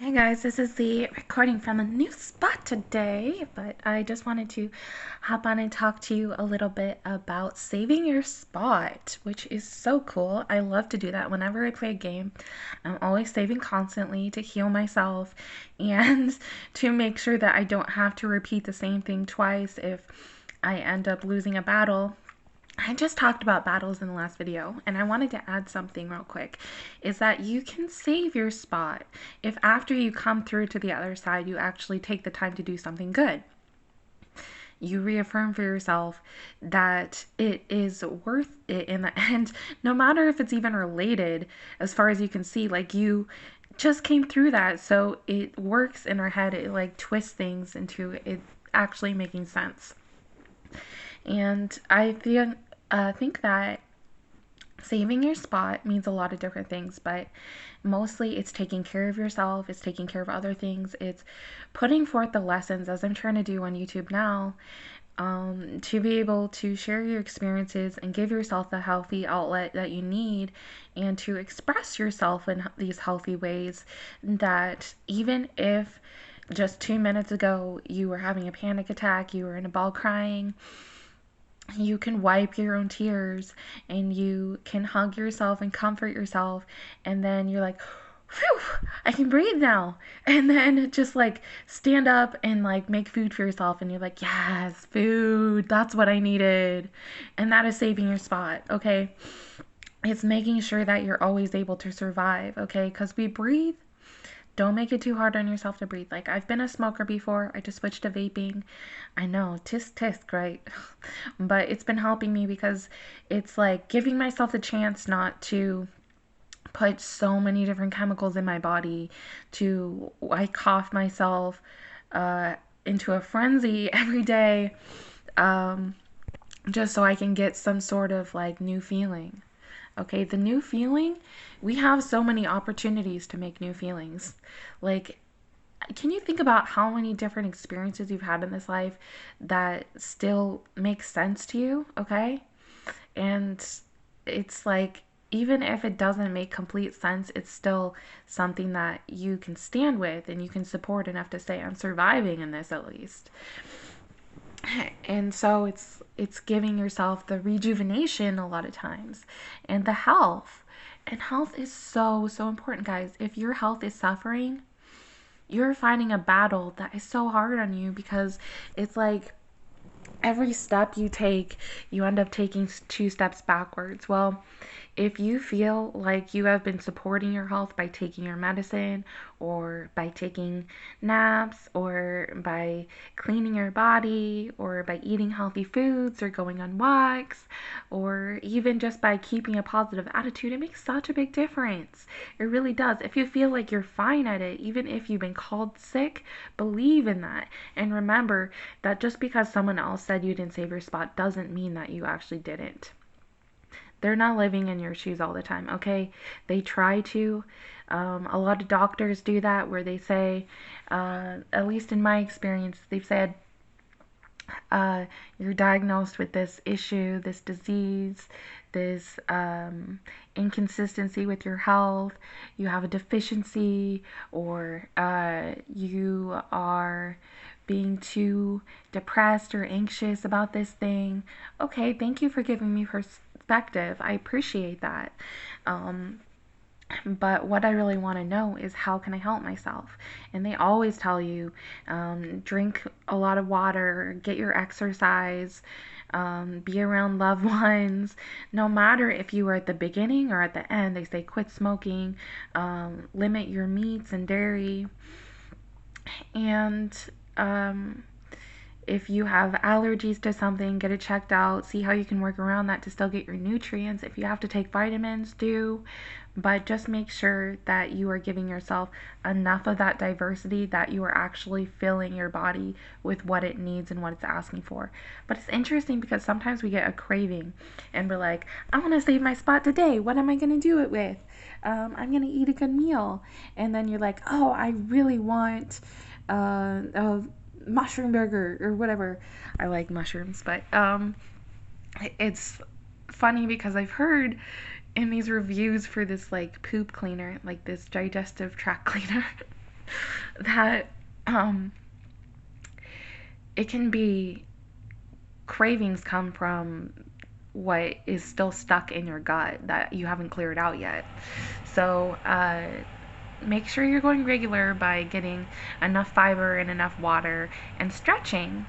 Hey guys, this is the recording from a new spot today, but I just wanted to hop on and talk to you a little bit about saving your spot, which is so cool. I love to do that whenever I play a game. I'm always saving constantly to heal myself and to make sure that I don't have to repeat the same thing twice if I end up losing a battle. I just talked about battles in the last video, and I wanted to add something real quick. Is that you can save your spot if after you come through to the other side, you actually take the time to do something good. You reaffirm for yourself that it is worth it in the end, no matter if it's even related, as far as you can see. Like, you just came through that, so it works in our head. It like twists things into it actually making sense. And think that saving your spot means a lot of different things, but mostly it's taking care of yourself, it's taking care of other things, it's putting forth the lessons as I'm trying to do on YouTube now, to be able to share your experiences and give yourself the healthy outlet that you need and to express yourself in these healthy ways. That even if just 2 minutes ago you were having a panic attack, you were in a ball crying, you can wipe your own tears and you can hug yourself and comfort yourself, and then you're like, phew, I can breathe now. And then just like stand up and like make food for yourself, and you're like, yes, food, that's what I needed. And that is saving your spot. Okay, it's making sure that you're always able to survive. Okay, because we breathe. Don't make it too hard on yourself to breathe. Like, I've been a smoker before. I just switched to vaping. I know, tisk tisk, right? But it's been helping me because it's like giving myself the chance not to put so many different chemicals in my body, to I cough myself uh, into a frenzy every day, um, just so I can get some sort of like new feeling. Okay, the new feeling, we have so many opportunities to make new feelings. Like, can you think about how many different experiences you've had in this life that still make sense to you? Okay, and it's like, even if it doesn't make complete sense, it's still something that you can stand with and you can support enough to say, I'm surviving in this at least. And so it's giving yourself the rejuvenation a lot of times, and the health. And health is so important, guys. If your health is suffering, you're fighting a battle that is so hard on you, because it's like every step you take, you end up taking 2 steps backwards. Well, if you feel like you have been supporting your health by taking your medicine, or by taking naps, or by cleaning your body, or by eating healthy foods, or going on walks, or even just by keeping a positive attitude, it makes such a big difference. It really does. If you feel like you're fine at it, even if you've been called sick, believe in that. And remember that just because someone else said you didn't save your spot doesn't mean that you actually didn't. They're not living in your shoes all the time, okay? They try to. A lot of doctors do that, where they say, at least in my experience, they've said, you're diagnosed with this issue, this disease, this inconsistency with your health, you have a deficiency, or you are being too depressed or anxious about this thing. Okay, thank you for giving me perspective. I appreciate that. Um, but what I really want to know is, how can I help myself? And they always tell you, drink a lot of water, get your exercise, be around loved ones. No matter if you are at the beginning or at the end, they say quit smoking, limit your meats and dairy, and if you have allergies to something, get it checked out. See how you can work around that to still get your nutrients. If you have to take vitamins, do. But just make sure that you are giving yourself enough of that diversity that you are actually filling your body with what it needs and what it's asking for. But it's interesting because sometimes we get a craving and we're like, I want to save my spot today. What am I going to do it with? I'm going to eat a good meal. And then you're like, oh, I really want a mushroom burger or whatever. I like mushrooms, but it's funny because I've heard in these reviews for this like poop cleaner, like this digestive tract cleaner, that um, it can be cravings come from what is still stuck in your gut that you haven't cleared out yet. So, make sure you're going regular by getting enough fiber and enough water and stretching.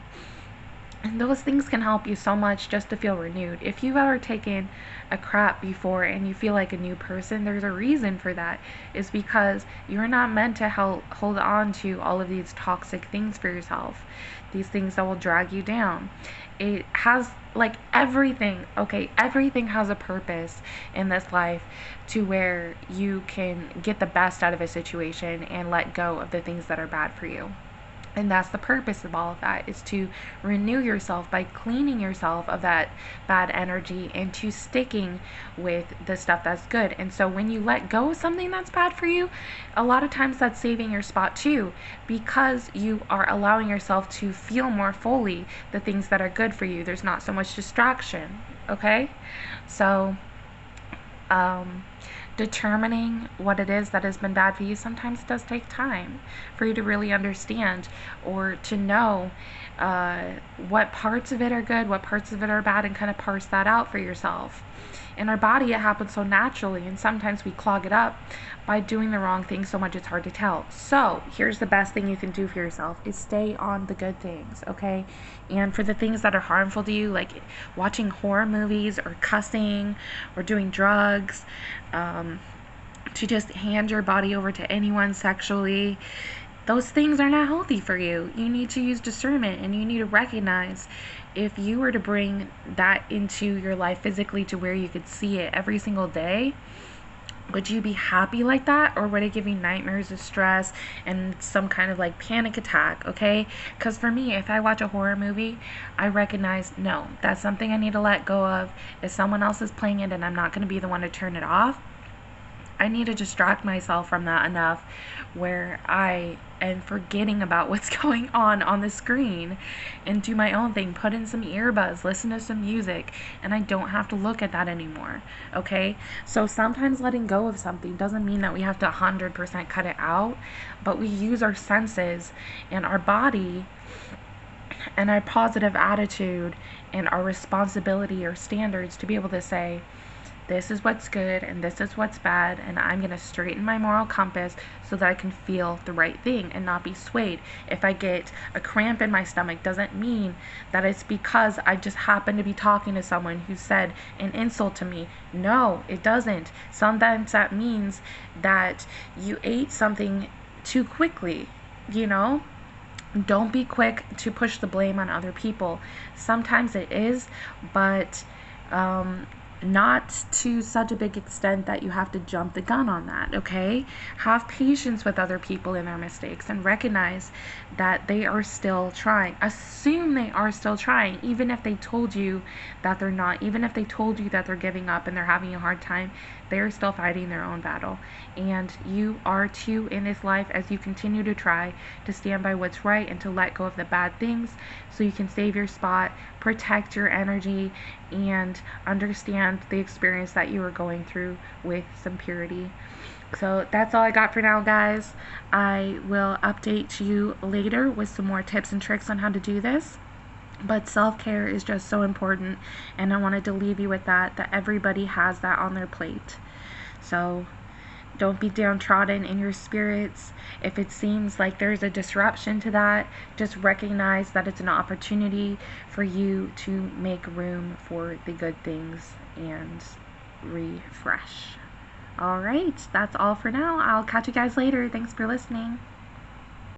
And those things can help you so much just to feel renewed. If you've ever taken a crap before and you feel like a new person, there's a reason for that. It's because you're not meant to hold on to all of these toxic things for yourself, these things that will drag you down. It has, like, everything, okay, everything has a purpose in this life to where you can get the best out of a situation and let go of the things that are bad for you. And that's the purpose of all of that, is to renew yourself by cleaning yourself of that bad energy into sticking with the stuff that's good. And so when you let go of something that's bad for you, a lot of times that's saving your spot too, because you are allowing yourself to feel more fully the things that are good for you. There's not so much distraction, okay? So, um, determining what it is that has been bad for you sometimes does take time for you to really understand, or to know what parts of it are good, what parts of it are bad, and kind of parse that out for yourself. In our body, it happens so naturally, and sometimes we clog it up by doing the wrong thing so much it's hard to tell. So here's the best thing you can do for yourself, is stay on the good things, okay? And for the things that are harmful to you, like watching horror movies or cussing or doing drugs, to just hand your body over to anyone sexually, those things are not healthy for you. You need to use discernment, and you need to recognize, if you were to bring that into your life physically to where you could see it every single day, would you be happy like that, or would it give you nightmares of stress and some kind of like panic attack? Okay, because for me, if I watch a horror movie, I recognize, no, that's something I need to let go of. If someone else is playing it and I'm not going to be the one to turn it off, I need to distract myself from that enough where I am forgetting about what's going on the screen, and do my own thing, put in some earbuds, listen to some music, and I don't have to look at that anymore, okay? So sometimes letting go of something doesn't mean that we have to 100% cut it out, but we use our senses and our body and our positive attitude and our responsibility or standards to be able to say, this is what's good and this is what's bad, and I'm going to straighten my moral compass so that I can feel the right thing and not be swayed. If I get a cramp in my stomach, doesn't mean that it's because I just happened to be talking to someone who said an insult to me. No, it doesn't. Sometimes that means that you ate something too quickly, you know? Don't be quick to push the blame on other people. Sometimes it is, but not to such a big extent that you have to jump the gun on that, okay? Have patience with other people in their mistakes, and recognize that they are still trying. Assume they are still trying, even if they told you that they're not, even if they told you that they're giving up and they're having a hard time, they're still fighting their own battle. And you are too in this life, as you continue to try to stand by what's right and to let go of the bad things so you can save your spot, protect your energy, and understand the experience that you are going through with some purity. So that's all I got for now, guys. I will update you later with some more tips and tricks on how to do this. But self-care is just so important, and I wanted to leave you with that everybody has that on their plate. So don't be downtrodden in your spirits. If it seems like there's a disruption to that, just recognize that it's an opportunity for you to make room for the good things and refresh. All right, that's all for now. I'll catch you guys later. Thanks for listening.